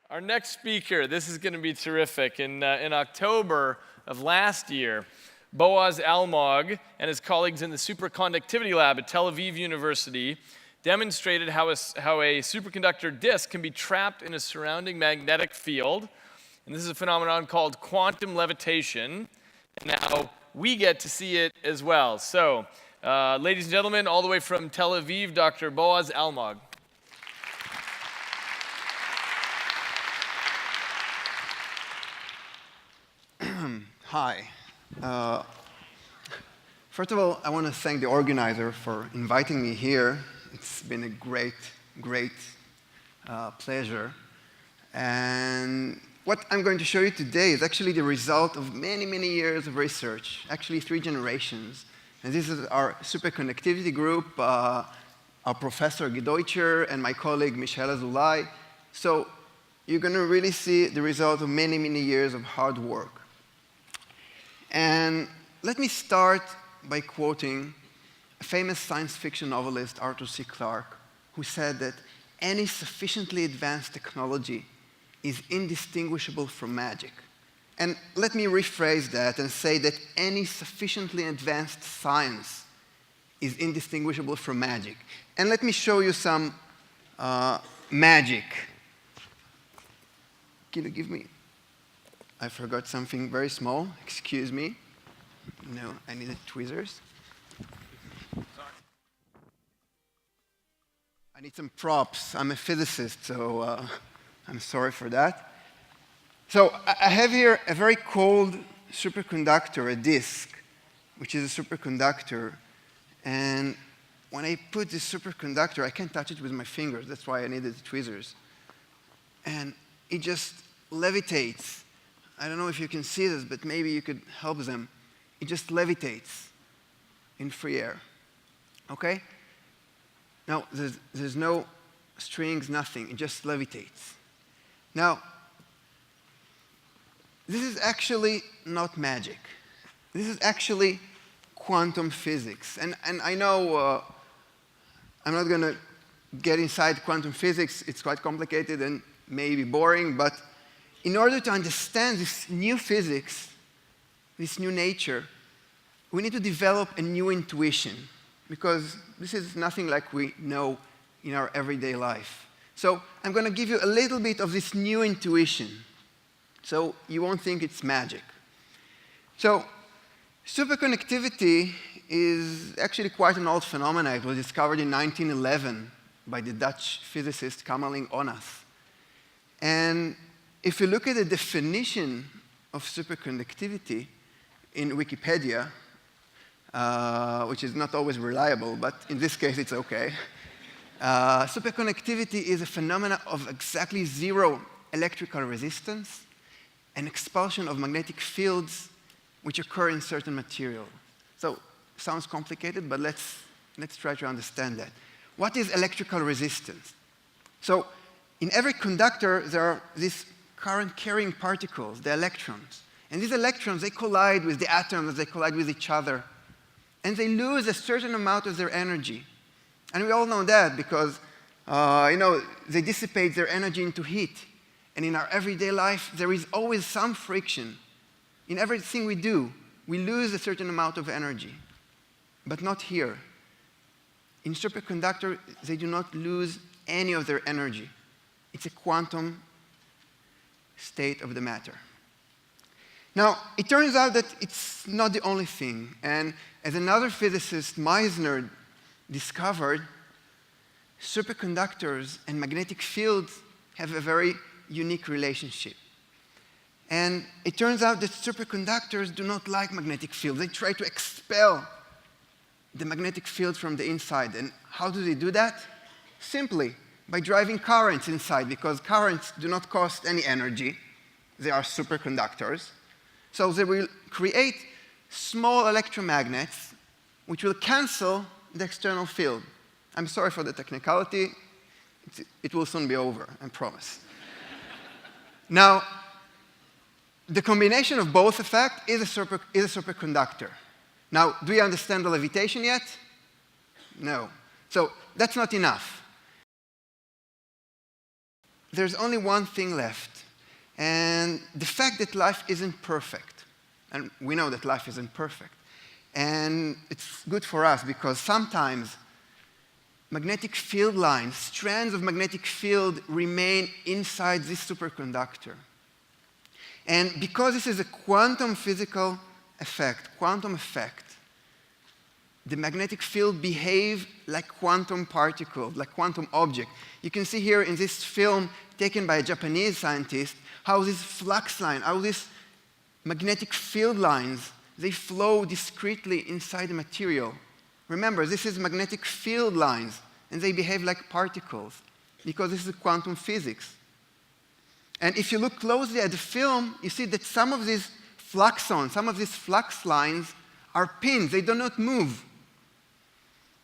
Our next speaker, this is going to be terrific. In October of last year, Boaz Almog and his colleagues in the Superconductivity lab at Tel Aviv University demonstrated how a superconductor disk can be trapped in a surrounding magnetic field. And this is a phenomenon called quantum levitation. And now we get to see it as well. So, ladies and gentlemen, all the way from Tel Aviv, Dr. Boaz Almog. Hi. First of all, I want to thank the organizer for inviting me here. It's been a great pleasure. And what I'm going to show you today is actually the result of many years of research, actually 3 generations. And this is our superconductivity group, our professor Deutscher and my colleague Michel Azulay. So you're going to really see the result of many years of hard work. And let me start by quoting a famous science fiction novelist, Arthur C. Clarke, who said that any sufficiently advanced technology is indistinguishable from magic. And let me rephrase that and say that any sufficiently advanced science is indistinguishable from magic. And let me show you some magic. Can you give me? I forgot something very small. Excuse me. No, I needed tweezers. Sorry. I need some props. I'm a physicist, so I'm sorry for that. So I have here a very cold superconductor, a disk, which is a superconductor. And when I put this superconductor, I can't touch it with my fingers. That's why I needed the tweezers. And it just levitates. I don't know if you can see this, but maybe you could help them. It just levitates in free air. Okay? Now, there's no strings, nothing. It just levitates. Now, this is actually not magic. This is actually quantum physics. And I know I'm not going to get inside quantum physics. It's quite complicated and maybe boring, but in order to understand this new physics, this new nature, we need to develop a new intuition, because this is nothing like we know in our everyday life. So I'm going to give you a little bit of this new intuition, so you won't think it's magic. So superconductivity is actually quite an old phenomenon. It was discovered in 1911 by the Dutch physicist Kamerlingh Onnas. And if you look at the definition of superconductivity in Wikipedia, which is not always reliable, but in this case it's okay, superconductivity is a phenomenon of exactly zero electrical resistance and expulsion of magnetic fields which occur in certain material. So, sounds complicated, but let's try to understand that. What is electrical resistance? So, in every conductor, there are these current-carrying particles, the electrons. And these electrons, they collide with the atoms, they collide with each other. And they lose a certain amount of their energy. And we all know that because, they dissipate their energy into heat. And in our everyday life, there is always some friction. In everything we do, we lose a certain amount of energy. But not here. In superconductor, they do not lose any of their energy. It's a quantum state of the matter. Now, it turns out that it's not the only thing. And as another physicist, Meissner, discovered, superconductors and magnetic fields have a very unique relationship. And it turns out that superconductors do not like magnetic fields. They try to expel the magnetic field from the inside. And how do they do that? Simply by driving currents inside, because currents do not cost any energy. They are superconductors. So they will create small electromagnets which will cancel the external field. I'm sorry for the technicality. It will soon be over, I promise. Now, the combination of both effects is a superconductor. Now, do you understand the levitation yet? No. So that's not enough. there's only one thing left. And the fact that life isn't perfect, and we know that life isn't perfect, and it's good for us because sometimes magnetic field lines, strands of magnetic field remain inside this superconductor. And because this is a quantum physical effect, quantum effect, the magnetic field behave like quantum particles, like quantum object. You can see here in this film taken by a Japanese scientist how this flux line, how these magnetic field lines, they flow discretely inside the material. Remember, this is magnetic field lines, and they behave like particles because this is quantum physics. And if you look closely at the film, you see that some of these fluxons, some of these flux lines are pinned. They do not move.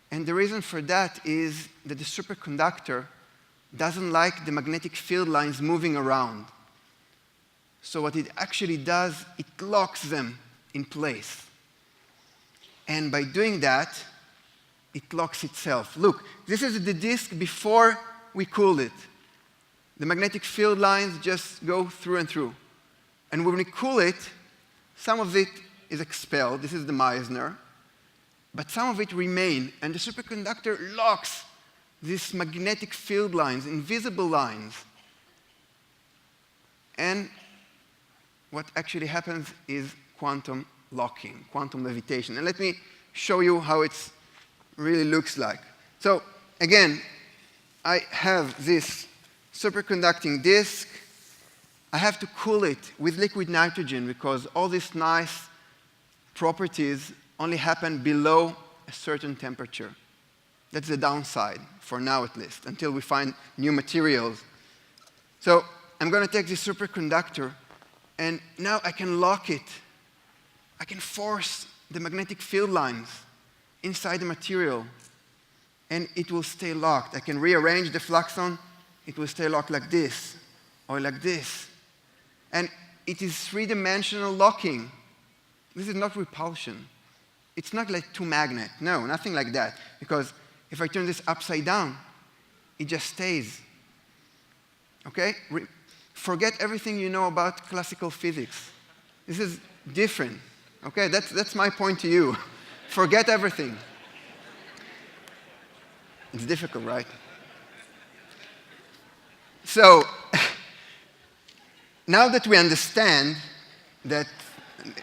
And the reason for that is that the superconductor doesn't like the magnetic field lines moving around. So what it actually does, it locks them in place. And by doing that, it locks itself. Look, this is the disk before we cooled it. The magnetic field lines just go through and through. And when we cool it, some of it is expelled. This is the Meissner. But some of it remain, and the superconductor locks these magnetic field lines, invisible lines. And what actually happens is quantum locking, quantum levitation. And let me show you how it really looks like. So again, I have this superconducting disk. I have to cool it with liquid nitrogen because all these nice properties only happen below a certain temperature. That's the downside, for now at least, until we find new materials. So I'm going to take this superconductor, and now I can lock it. I can force the magnetic field lines inside the material, and it will stay locked. I can rearrange the fluxon. It will stay locked like this, or like this. And it is three-dimensional locking. This is not repulsion. It's not like two magnets. No, nothing like that. Because if I turn this upside down, it just stays. Okay? Forget everything you know about classical physics. This is different. Okay? That's my point to you. Forget everything. It's difficult, right? So, now that we understand that,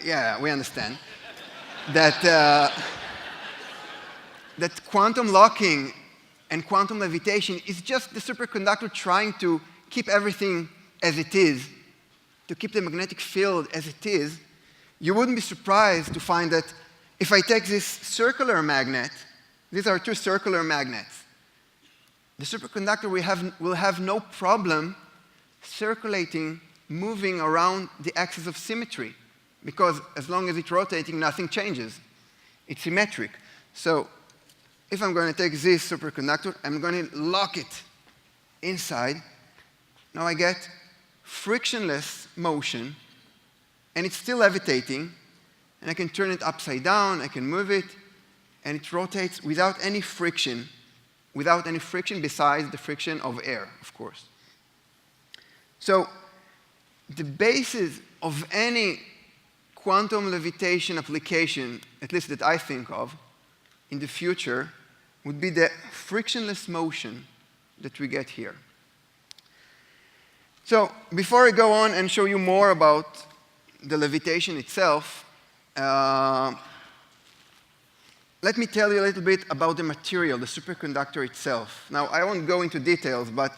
yeah, we understand, that quantum locking and quantum levitation is just the superconductor trying to keep everything as it is, to keep the magnetic field as it is, you wouldn't be surprised to find that if I take this circular magnet, these are two circular magnets, the superconductor will have no problem circulating, moving around the axis of symmetry, because as long as it's rotating, nothing changes. It's symmetric. So if I'm going to take this superconductor, I'm going to lock it inside. Now I get frictionless motion, and it's still levitating, and I can turn it upside down, I can move it, and it rotates without any friction besides the friction of air, of course. So the basis of any quantum levitation application, at least that I think of, in the future, would be the frictionless motion that we get here. So before I go on and show you more about the levitation itself, let me tell you a little bit about the material, the superconductor itself. Now, I won't go into details, but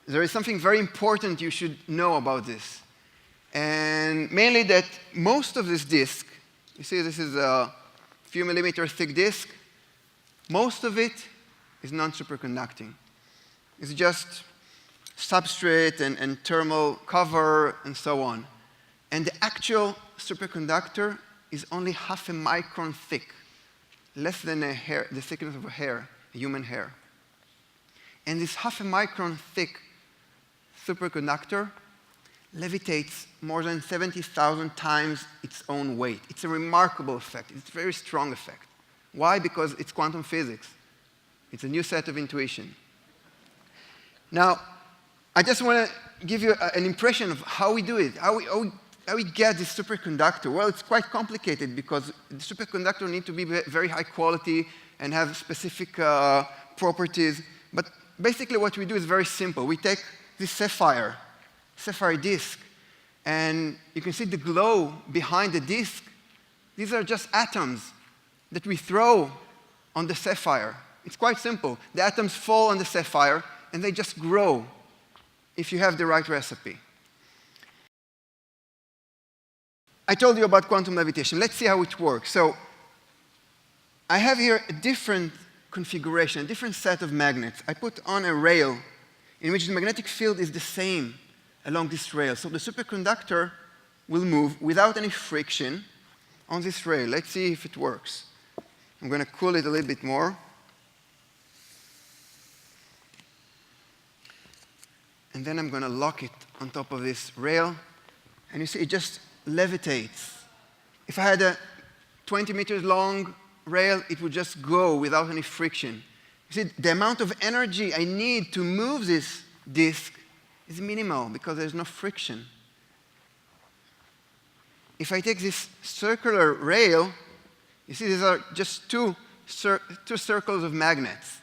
there is something very important you should know about this. And mainly that most of this disk, you see this is a few millimeter thick disk, most of it is non-superconducting. It's just substrate and thermal cover and so on. And the actual superconductor is only half a micron thick, less than the thickness of a hair, a human hair. And this half a micron thick superconductor levitates more than 70,000 times its own weight. It's a remarkable effect. It's a very strong effect. Why? Because it's quantum physics. It's a new set of intuition. Now, I just want to give you an impression of how we do it, how we get this superconductor. Well, it's quite complicated because the superconductor needs to be very high quality and have specific properties. But basically what we do is very simple. We take this sapphire disk, and you can see the glow behind the disk. These are just atoms that we throw on the sapphire. It's quite simple. The atoms fall on the sapphire, and they just grow if you have the right recipe. I told you about quantum levitation. Let's see how it works. So I have here a different configuration, a different set of magnets. I put on a rail in which the magnetic field is the same along this rail. So the superconductor will move without any friction on this rail. Let's see if it works. I'm going to cool it a little bit more. And then I'm going to lock it on top of this rail. And you see, it just levitates. If I had a 20 meters long rail, it would just go without any friction. You see, the amount of energy I need to move this disk is minimal because there's no friction. If I take this circular rail, you see these are just two circles of magnets.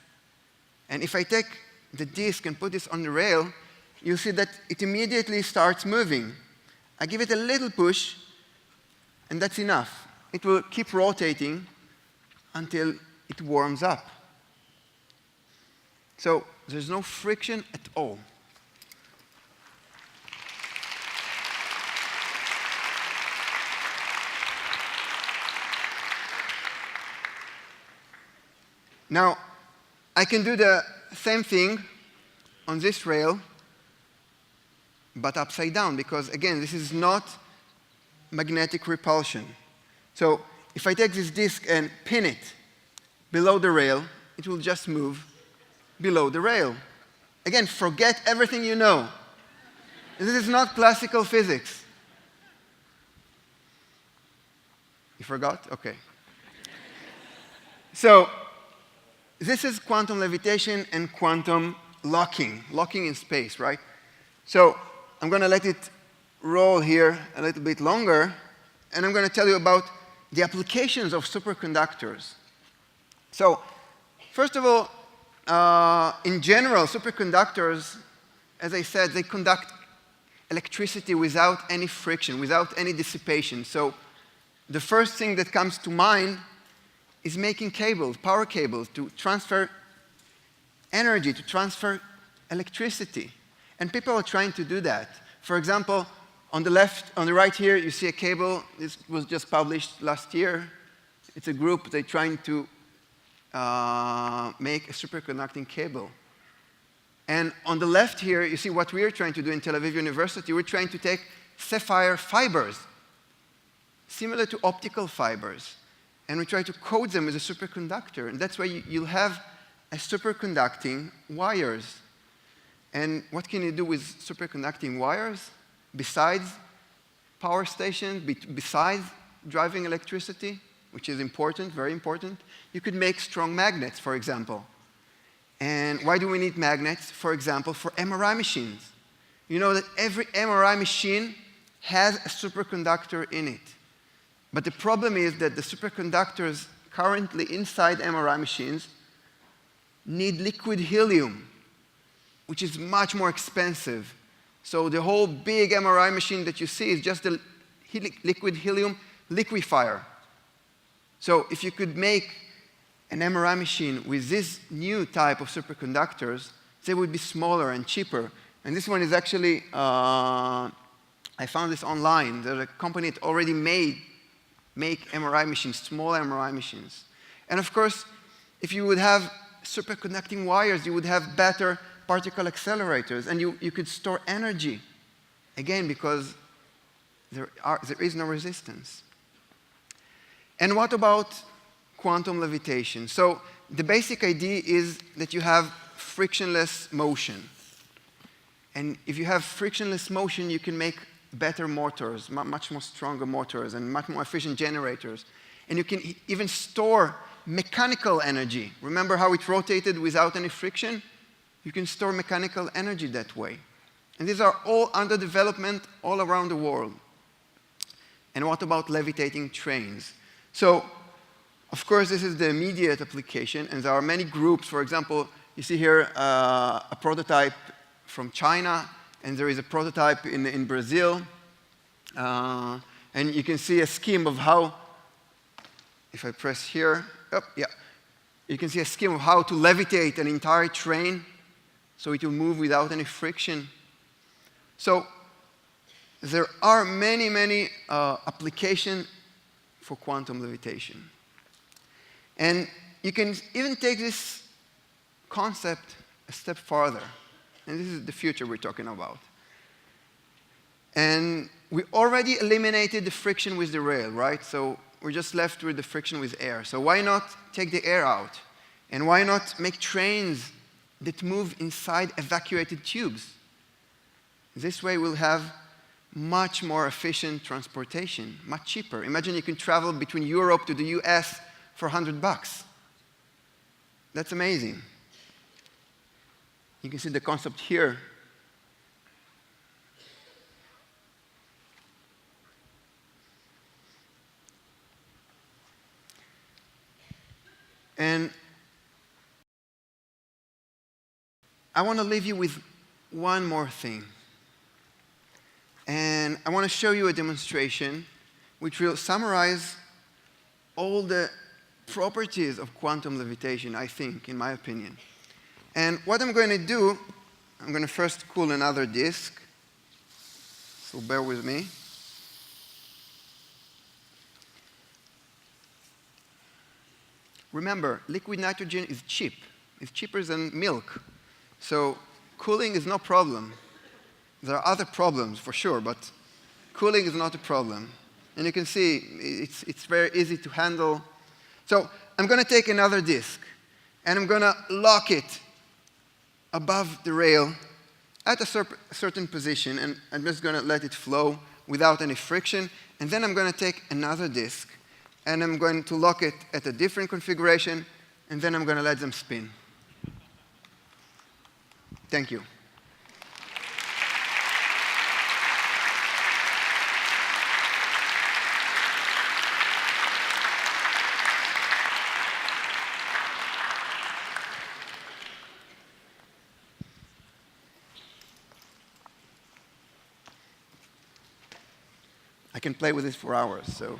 And if I take the disk and put this on the rail, you'll see that it immediately starts moving. I give it a little push, and that's enough. It will keep rotating until it warms up. So there's no friction at all. Now, I can do the same thing on this rail, but upside down, because again, this is not magnetic repulsion. So if I take this disk and pin it below the rail, it will just move below the rail. Again, forget everything you know. This is not classical physics. You forgot? Okay. So this is quantum levitation and quantum locking in space, right? So I'm going to let it roll here a little bit longer, and I'm going to tell you about the applications of superconductors. So first of all, in general, superconductors, as I said, they conduct electricity without any friction, without any dissipation. So the first thing that comes to mind is making cables, power cables, to transfer energy, to transfer electricity. And people are trying to do that. For example, on the right here, you see a cable. This was just published last year. It's a group. They're trying to make a superconducting cable. And on the left here, you see what we're trying to do in Tel Aviv University. We're trying to take sapphire fibers, similar to optical fibers, and we try to coat them with a superconductor. And that's why you'll have a superconducting wires. And what can you do with superconducting wires besides power stations, besides driving electricity, which is important, very important? You could make strong magnets, for example. And why do we need magnets? For example, for MRI machines. You know that every MRI machine has a superconductor in it. But the problem is that the superconductors currently inside MRI machines need liquid helium, which is much more expensive. So the whole big MRI machine that you see is just a liquid helium liquefier. So if you could make an MRI machine with this new type of superconductors, they would be smaller and cheaper. And this one is actually, I found this online. There's a company that already make MRI machines, small MRI machines. And of course, if you would have superconducting wires, you would have better particle accelerators, and you could store energy, again, because there is no resistance. And what about quantum levitation? So the basic idea is that you have frictionless motion. And if you have frictionless motion, you can make better motors, much more stronger motors, and much more efficient generators. And you can even store mechanical energy. Remember how it rotated without any friction? You can store mechanical energy that way. And these are all under development all around the world. And what about levitating trains? So, of course, this is the immediate application, and there are many groups. For example, you see here a prototype from China, and there is a prototype in Brazil. And you can see a scheme of how, if I press here, you can see a scheme of how to levitate an entire train so it will move without any friction. So there are many, many applications for quantum levitation. And you can even take this concept a step farther. And this is the future we're talking about. And we already eliminated the friction with the rail, right? So we're just left with the friction with air. So why not take the air out? And why not make trains that move inside evacuated tubes? This way we'll have much more efficient transportation, much cheaper. Imagine you can travel between Europe to the US for $100. That's amazing. You can see the concept here. And I want to leave you with one more thing. And I want to show you a demonstration which will summarize all the properties of quantum levitation, I think, in my opinion. And what I'm going to do, I'm going to first cool another disk. So bear with me. Remember, liquid nitrogen is cheap. It's cheaper than milk. So cooling is no problem. There are other problems, for sure, but cooling is not a problem. And you can see it's very easy to handle. So I'm going to take another disk, and I'm going to lock it above the rail at a certain position, and I'm just going to let it flow without any friction. And then I'm going to take another disk, and I'm going to lock it at a different configuration, and then I'm going to let them spin. Thank you. I can play with this for hours, so.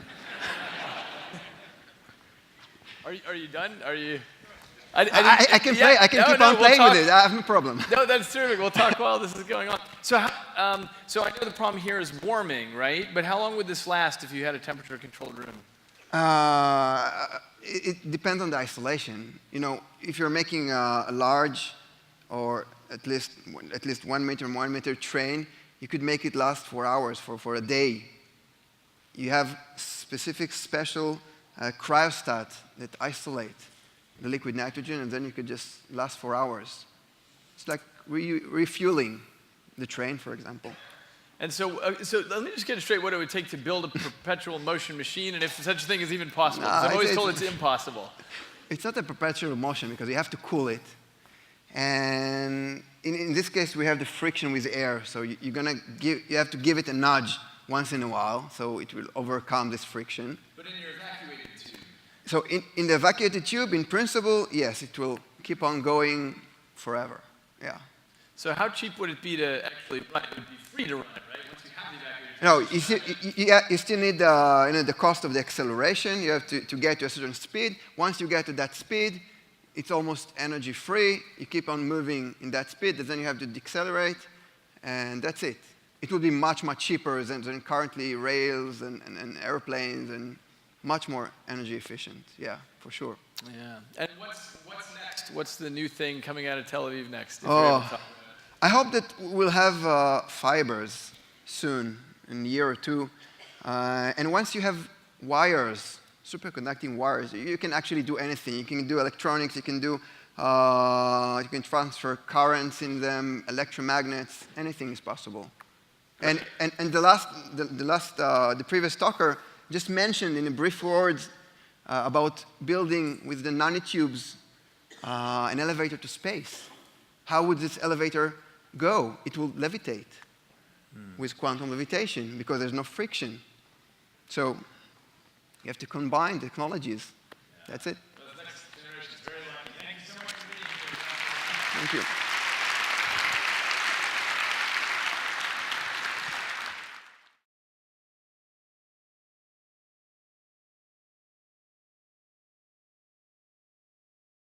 Are you done? Are you? I can play. I can keep on playing with it. I have no problem. No, that's terrific. We'll talk while this is going on. So, so I know the problem here is warming, right? But how long would this last if you had a temperature-controlled room? It depends on the isolation. You know, if you're making a large, or at least 1 meter, 1 meter train, you could make it last 4 hours for a day. You have specific special cryostat that isolate the liquid nitrogen, and then you could just last 4 hours. It's like refueling the train, for example. And so, so let me just get it straight what it would take to build a perpetual motion machine, and if such a thing is even possible. Because I'm always told it's impossible. It's not a perpetual motion because you have to cool it. And in this case, we have the friction with air. So you have to give it a nudge once in a while, so it will overcome this friction. But in your evacuated tube? So in the evacuated tube, in principle, yes, it will keep on going forever. Yeah. So how cheap would it be to actually run? It would be free to run, right? Once you have the evacuated tube. No, you still need the cost of the acceleration. You have to get to a certain speed. Once you get to that speed, it's almost energy free. You keep on moving in that speed, and then you have to decelerate, and that's it. It will be much, much cheaper than currently rails and airplanes, and much more energy efficient. Yeah, for sure. Yeah. And what's next? What's the new thing coming out of Tel Aviv next? I hope that we'll have fibers soon, in a year or two. And once you have wires, superconducting wires, you can actually do anything. You can do electronics. You can do you can transfer currents in them, electromagnets. Anything is possible. And the previous talker just mentioned in brief words about building with the nanotubes an elevator to space. How would this elevator go, it will levitate with quantum levitation because there's no friction. So you have to combine technologies. That's it. Well, the next generation is very lucky. Thank you so much for being here. Thank you.